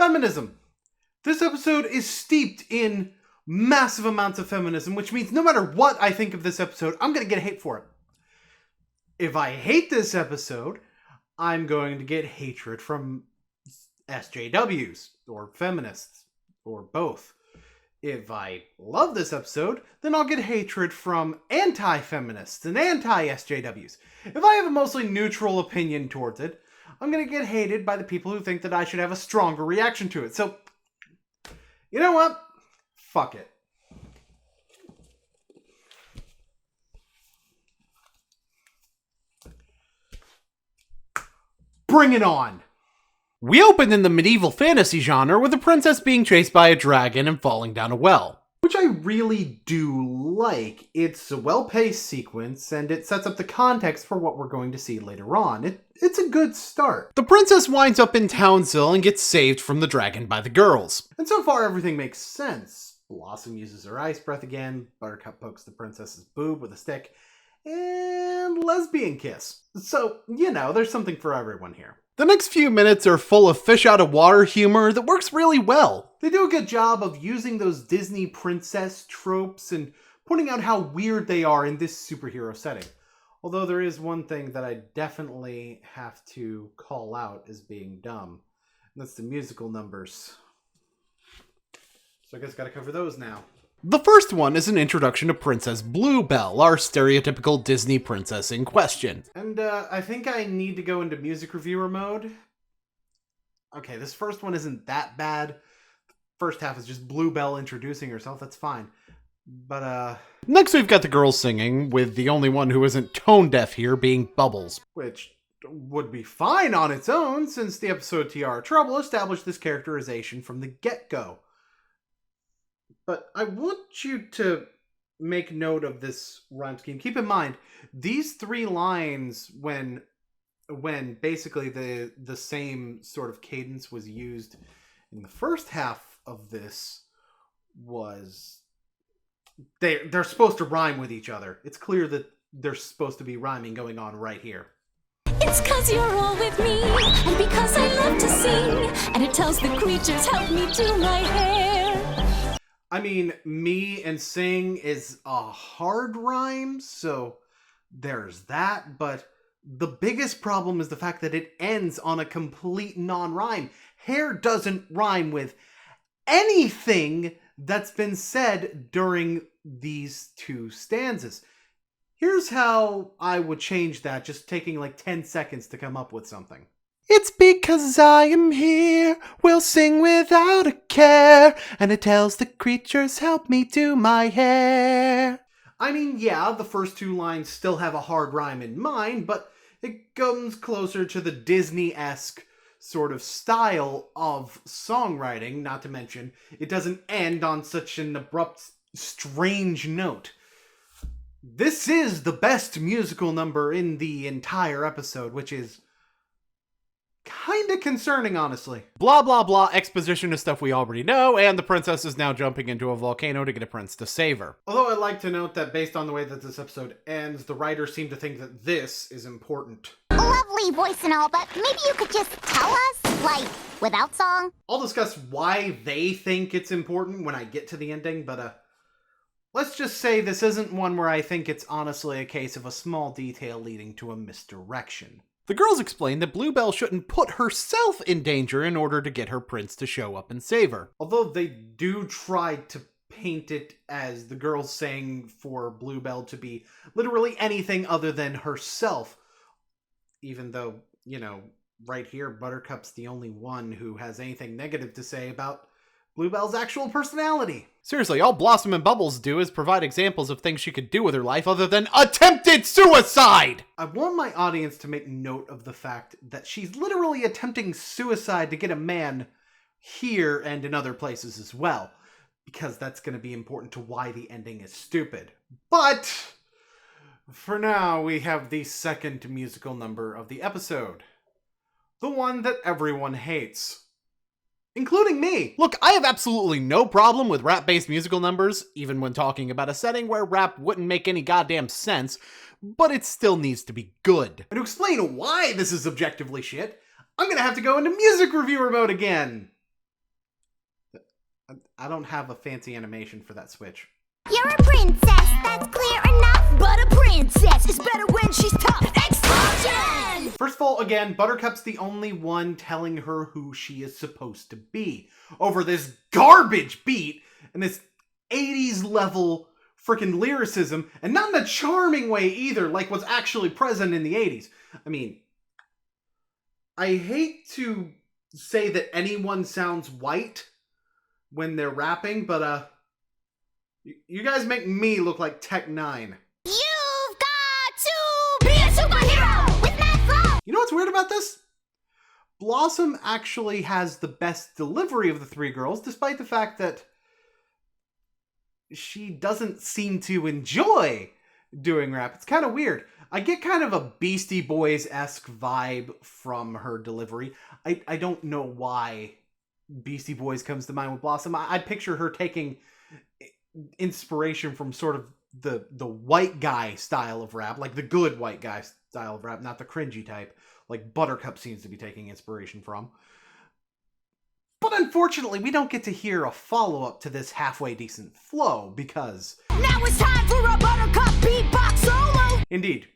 Feminism. This episode is steeped in massive amounts of feminism, which means no matter what I think of this episode, I'm going to get hate for it. If I hate this episode, I'm going to get hatred from SJWs, or feminists, or both. If I love this episode, then I'll get hatred from anti-feminists and anti-SJWs. If I have a mostly neutral opinion towards it, I'm going to get hated by the people who think that I should have a stronger reaction to it. So, you know what? Fuck it. Bring it on! We open in the medieval fantasy genre with a princess being chased by a dragon and falling down a well. Which I really do like. It's a well-paced sequence, and it sets up the context for what we're going to see later on. It's a good start. The princess winds up in Townsville and gets saved from the dragon by the girls. And so far everything makes sense. Blossom uses her ice breath again, Buttercup pokes the princess's boob with a stick, and lesbian kiss. So, you know, there's something for everyone here. The next few minutes are full of fish out of water humor that works really well. They do a good job of using those Disney princess tropes and pointing out how weird they are in this superhero setting. Although there is one thing that I definitely have to call out as being dumb, and that's the musical numbers. So I guess gotta cover those now. The first one is an introduction to Princess Bluebell, our stereotypical Disney princess in question. And I think I need to go into music reviewer mode. Okay, this first one isn't that bad. The first half is just Bluebell introducing herself, that's fine. But next we've got the girls singing, with the only one who isn't tone deaf here being Bubbles. Which would be fine on its own, since the episode Tiara Trouble established this characterization from the get-go. But I want you to make note of this rhyme scheme. Keep in mind, these three lines, when basically the same sort of cadence was used in the first half of this, was they're supposed to rhyme with each other. It's clear that there's supposed to be rhyming going on right here. It's 'cause you're all with me, and because I love to sing, and it tells the creatures help me do my hair. I mean, me and sing is a hard rhyme, so there's that, but the biggest problem is the fact that it ends on a complete non-rhyme. Hair doesn't rhyme with anything that's been said during these two stanzas. Here's how I would change that, just taking like 10 seconds to come up with something. It's because I am here, we'll sing without a care, and it tells the creatures help me do my hair. I mean, yeah, the first two lines still have a hard rhyme in mind, but it comes closer to the Disney-esque sort of style of songwriting, not to mention, it doesn't end on such an abrupt, strange note. This is the best musical number in the entire episode, which is kinda concerning, honestly. Blah blah blah exposition is stuff we already know, and the princess is now jumping into a volcano to get a prince to save her. Although I'd like to note that based on the way that this episode ends, the writers seem to think that this is important. Lovely voice and all, but maybe you could just tell us, like, without song? I'll discuss why they think it's important when I get to the ending, but let's just say this isn't one where I think it's honestly a case of a small detail leading to a misdirection. The girls explain that Bluebell shouldn't put herself in danger in order to get her prince to show up and save her. Although they do try to paint it as the girls saying for Bluebell to be literally anything other than herself. Even though, you know, right here, Buttercup's the only one who has anything negative to say about Bluebell's actual personality. Seriously, all Blossom and Bubbles do is provide examples of things she could do with her life other than attempted suicide! I want my audience to make note of the fact that she's literally attempting suicide to get a man here and in other places as well, because that's going to be important to why the ending is stupid. But for now, we have the second musical number of the episode. The one that everyone hates. Including me! Look, I have absolutely no problem with rap-based musical numbers, even when talking about a setting where rap wouldn't make any goddamn sense, but it still needs to be good. And to explain why this is objectively shit, I'm gonna have to go into music reviewer mode again! I don't have a fancy animation for that switch. You're a princess, that's clear enough. But a princess is better when she's tough. Explosion! First of all, again, Buttercup's the only one telling her who she is supposed to be over this garbage beat and this 80s level freaking lyricism, and not in a charming way either, like what's actually present in the 80s. I mean, I hate to say that anyone sounds white when they're rapping, but you guys make me look like Tech 9. You've got to be a superhero with mad flow. You know what's weird about this? Blossom actually has the best delivery of the three girls, despite the fact that she doesn't seem to enjoy doing rap. It's kind of weird. I get kind of a Beastie Boys-esque vibe from her delivery. I don't know why Beastie Boys comes to mind with Blossom. I picture her taking inspiration from sort of the white guy style of rap, like the good white guy style of rap, not the cringy type, like Buttercup seems to be taking inspiration from. But unfortunately, we don't get to hear a follow-up to this halfway decent flow, because Now it's time for a Buttercup beatbox solo! indeed,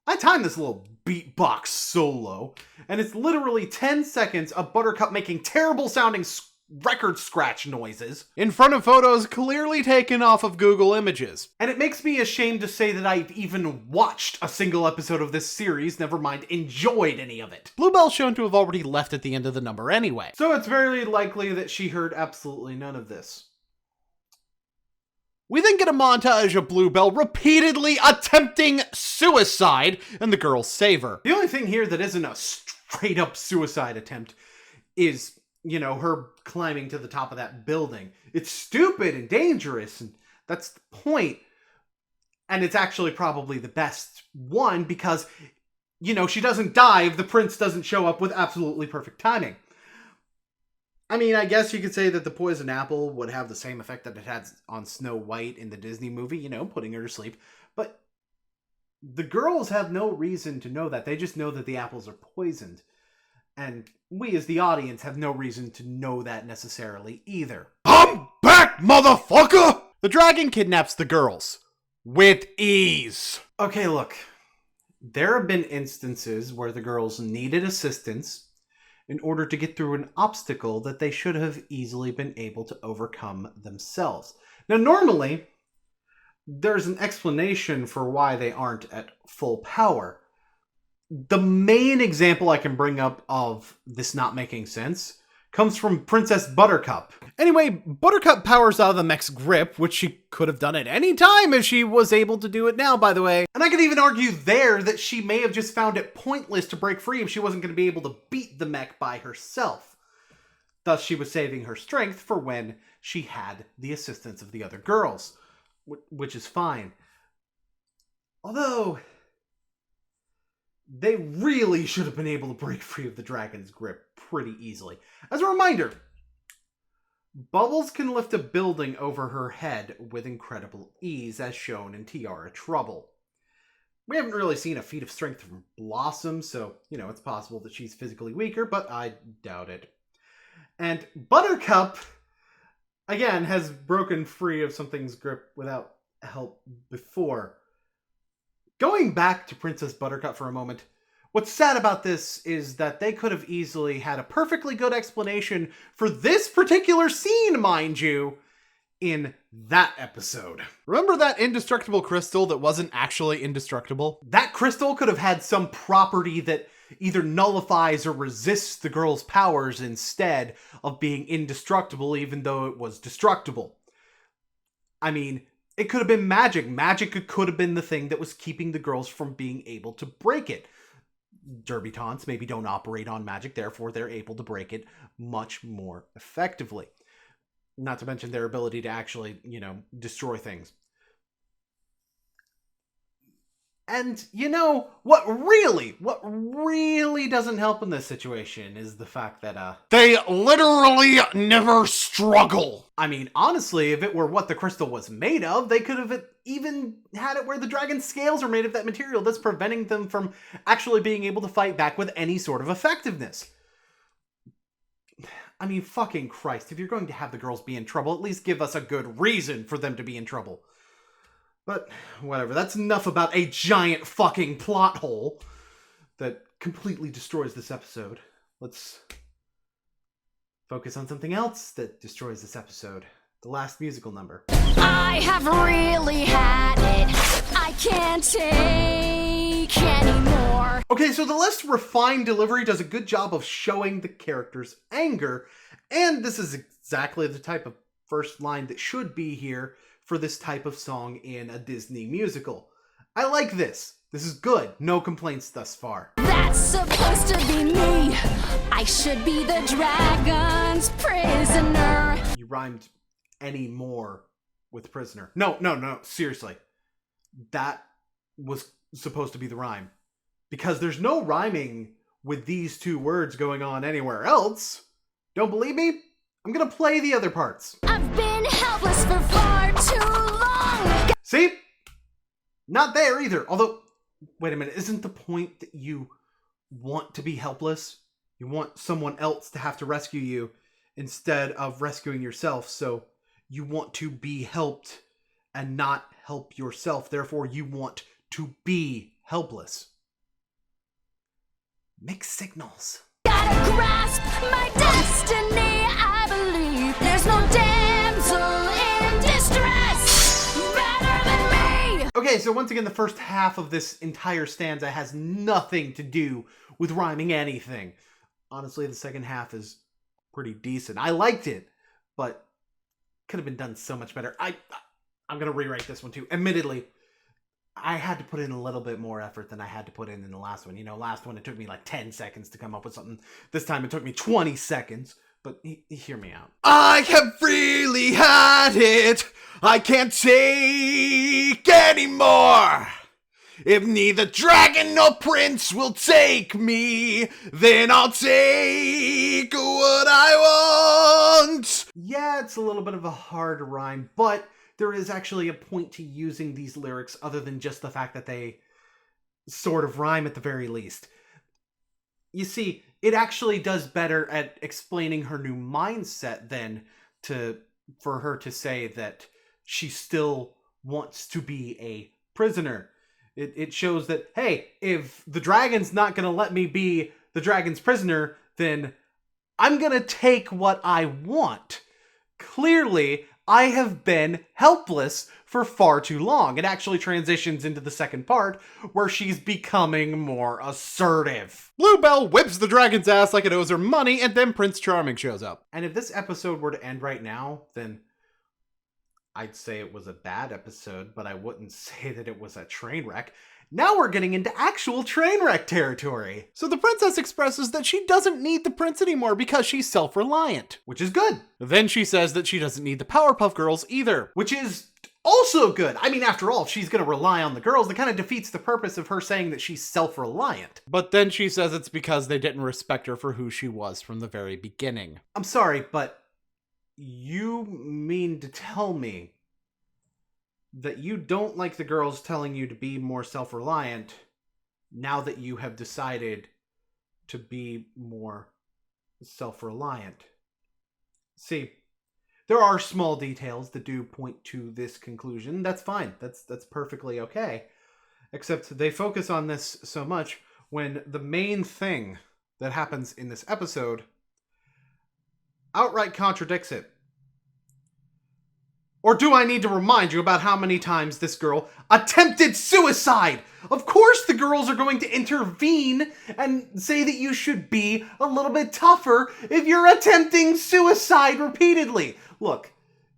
I timed this little beatbox solo, and it's literally 10 seconds of Buttercup making terrible sounding record scratch noises in front of photos clearly taken off of Google Images. And it makes me ashamed to say that I've even watched a single episode of this series, never mind enjoyed any of it. Bluebell's shown to have already left at the end of the number anyway, so it's very likely that she heard absolutely none of this. We then get a montage of Bluebell repeatedly attempting suicide, and the girls save her. The only thing here that isn't a straight up suicide attempt is, you know, her climbing to the top of that building. It's stupid and dangerous, and that's the point. And it's actually probably the best one because, you know, she doesn't die if the prince doesn't show up with absolutely perfect timing. I mean, I guess you could say that the poison apple would have the same effect that it had on Snow White in the Disney movie, you know, putting her to sleep. But the girls have no reason to know that. They just know that the apples are poisoned. And we as the audience have no reason to know that necessarily either. I'm back, motherfucker! The dragon kidnaps the girls. With ease. Okay, look. There have been instances where the girls needed assistance in order to get through an obstacle that they should have easily been able to overcome themselves. Now, normally, there's an explanation for why they aren't at full power. The main example I can bring up of this not making sense comes from Princess Buttercup. Anyway, Buttercup powers out of the mech's grip, which she could have done at any time if she was able to do it now, by the way. And I could even argue there that she may have just found it pointless to break free if she wasn't going to be able to beat the mech by herself. Thus, she was saving her strength for when she had the assistance of the other girls, which is fine. Although they really should have been able to break free of the dragon's grip pretty easily. As a reminder, Bubbles can lift a building over her head with incredible ease, as shown in Tiara Trouble. We haven't really seen a feat of strength from Blossom, so, you know, it's possible that she's physically weaker, but I doubt it. And Buttercup, again, has broken free of something's grip without help before. Going back to Princess Buttercup for a moment, what's sad about this is that they could have easily had a perfectly good explanation for this particular scene, mind you, in that episode. Remember that indestructible crystal that wasn't actually indestructible? That crystal could have had some property that either nullifies or resists the girl's powers instead of being indestructible, even though it was destructible. I mean, it could have been magic. Magic could have been the thing that was keeping the girls from being able to break it. Derbitants maybe don't operate on magic, therefore they're able to break it much more effectively. Not to mention their ability to actually, you know, destroy things. And, you know, what really doesn't help in this situation is the fact that, they literally never struggle. I mean, honestly, if it were what the crystal was made of, they could have even had it where the dragon's scales are made of that material that's preventing them from actually being able to fight back with any sort of effectiveness. I mean, fucking Christ, if you're going to have the girls be in trouble, at least give us a good reason for them to be in trouble. But, whatever, that's enough about a giant fucking plot hole that completely destroys this episode. Let's focus on something else that destroys this episode. The last musical number. I have really had it. I can't take anymore. Okay, so the less refined delivery does a good job of showing the character's anger, and this is exactly the type of first line that should be here for this type of song in a Disney musical. I like this. This is good. No complaints thus far. That's supposed to be me. I should be the dragon's prisoner. You rhymed any more with prisoner. No, seriously. That was supposed to be the rhyme. Because there's no rhyming with these two words going on anywhere else. Don't believe me? I'm gonna play the other parts. I've been helpless for far too long. See? Not there either. Although, wait a minute, isn't the point that you want to be helpless? You want someone else to have to rescue you instead of rescuing yourself, so you want to be helped and not help yourself. Therefore, you want to be helpless. Mixed signals. Gotta grasp my destiny. I believe there's no damsel in distress better than me. Okay, so once again, the first half of this entire stanza has nothing to do with rhyming anything. Honestly, the second half is pretty decent. I liked it, but could have been done so much better. I'm gonna rewrite this one too. Admittedly, I had to put in a little bit more effort than I had to put in the last one. You know, last one it took me like 10 seconds to come up with something. This time it took me 20 seconds. But hear me out. I have really had it. I can't take anymore. If neither dragon nor prince will take me, then I'll take what I want. Yeah, it's a little bit of a hard rhyme, but there is actually a point to using these lyrics other than just the fact that they sort of rhyme at the very least. You see, it actually does better at explaining her new mindset than for her to say that she still wants to be a prisoner. It shows that, hey, if the dragon's not going to let me be the dragon's prisoner, then I'm going to take what I want. Clearly, I have been helpless for far too long. It actually transitions into the second part, where she's becoming more assertive. Bluebell whips the dragon's ass like it owes her money, and then Prince Charming shows up. And if this episode were to end right now, then I'd say it was a bad episode, but I wouldn't say that it was a train wreck. Now we're getting into actual train wreck territory. So the princess expresses that she doesn't need the prince anymore because she's self-reliant, which is good. Then she says that she doesn't need the Powerpuff Girls either, which is also good. I mean, after all, if she's going to rely on the girls, that kind of defeats the purpose of her saying that she's self-reliant. But then she says it's because they didn't respect her for who she was from the very beginning. I'm sorry, but you mean to tell me that you don't like the girls telling you to be more self-reliant now that you have decided to be more self-reliant? See, there are small details that do point to this conclusion. That's fine. That's perfectly okay. Except they focus on this so much when the main thing that happens in this episode outright contradicts it. Or do I need to remind you about how many times this girl attempted suicide? Of course the girls are going to intervene and say that you should be a little bit tougher if you're attempting suicide repeatedly. Look,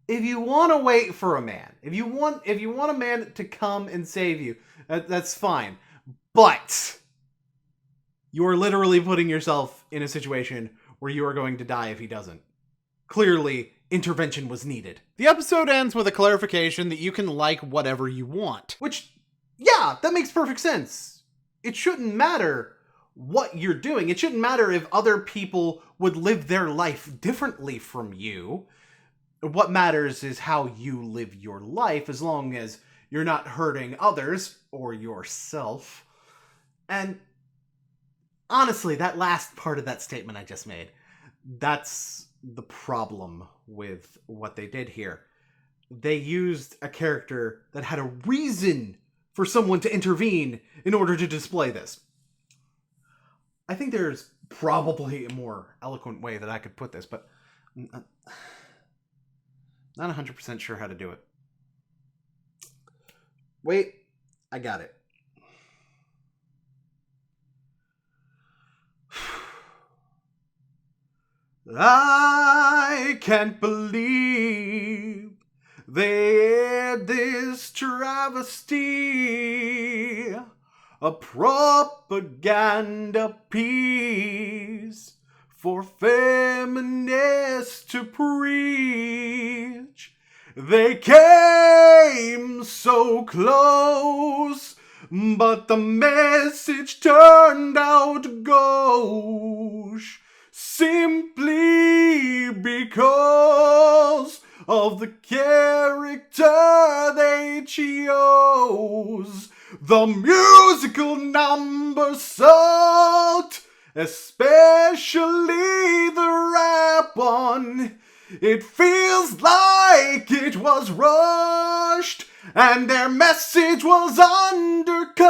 if you want to wait for a man, if you want a man to come and save you, that's fine. But you are literally putting yourself in a situation where you are going to die if he doesn't. Clearly, intervention was needed. The episode ends with a clarification that you can like whatever you want. Which, yeah, that makes perfect sense. It shouldn't matter what you're doing. It shouldn't matter if other people would live their life differently from you. What matters is how you live your life, as long as you're not hurting others or yourself. And honestly, that last part of that statement I just made, that's the problem with what they did here. They used a character that had a reason for someone to intervene in order to display this. I think there's probably a more eloquent way that I could put this, but not 100% sure how to do it. Wait, I got it. I can't believe they aired this travesty, a propaganda piece for feminists to preach. They came so close, but the message turned out gauche, simply because of the character they chose. The musical number sucked, especially the rap one. It feels like it was rushed, and their message was undercut.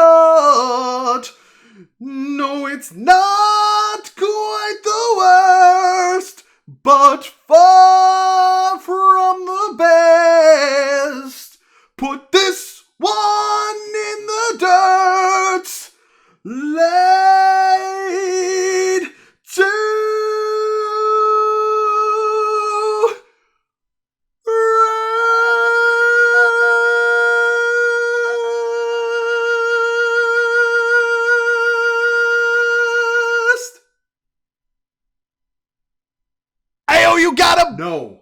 No, it's not quite the worst, but far from the best. Put this one in the dirt. Laid to rest. Ayo, you got him? No.